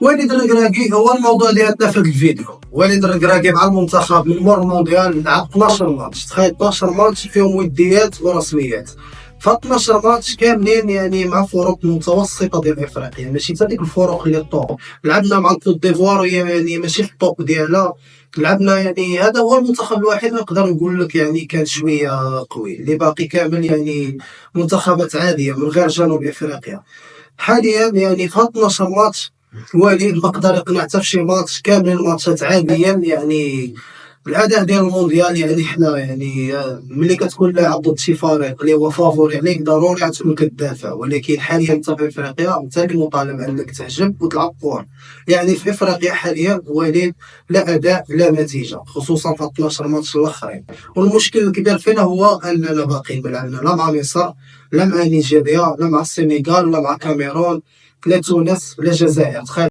وليد الركراكي هو الموضوع ديالنا في هذا الفيديو. وليد الركراكي مع المنتخب من مور المونديال لعب 12 ماتش، تخيل 12 ماتش فيهم وديات ورسميات. ف 12 ماتش كاملين يعني مع فرق متوسطه ديال افريقيا، ماشي حتى ديك الفرق اللي الطوب. لعبنا مع كوت ديفوار وهي يعني ماشي في الطوب ديالها. لعبنا يعني هذا هو المنتخب الوحيد اللي نقدر نقول لك يعني كان شويه قوي، اللي باقي كامل يعني منتخبات عاديه من غير جنوب افريقيا. حاليا يعني في 12 ماتش وليد ما قدر يقنع حتى في شي ماتش، كامل الماتشات عاديا يعني. الاداء ديال المونديال يعني حنا يعني ملي كتكون لاعب ضد شي فريق اللي هو فافوري عليك ضروري غتكون كتدافع، ولكن حاليا انت في افريقيا انت اللي مطالب انك تهجم وتلعب كورة. يعني في افريقيا حاليا وليد لا اداء لا نتيجه، خصوصا في 12 ماتش الاخرين. والمشكل الكبير فينا هو اننا باقيين ما لعبنا لا مع مصر، لا مع نيجيريا، لا مع السنغال، لا مع كاميرون، لا تونس، لا الجزائر.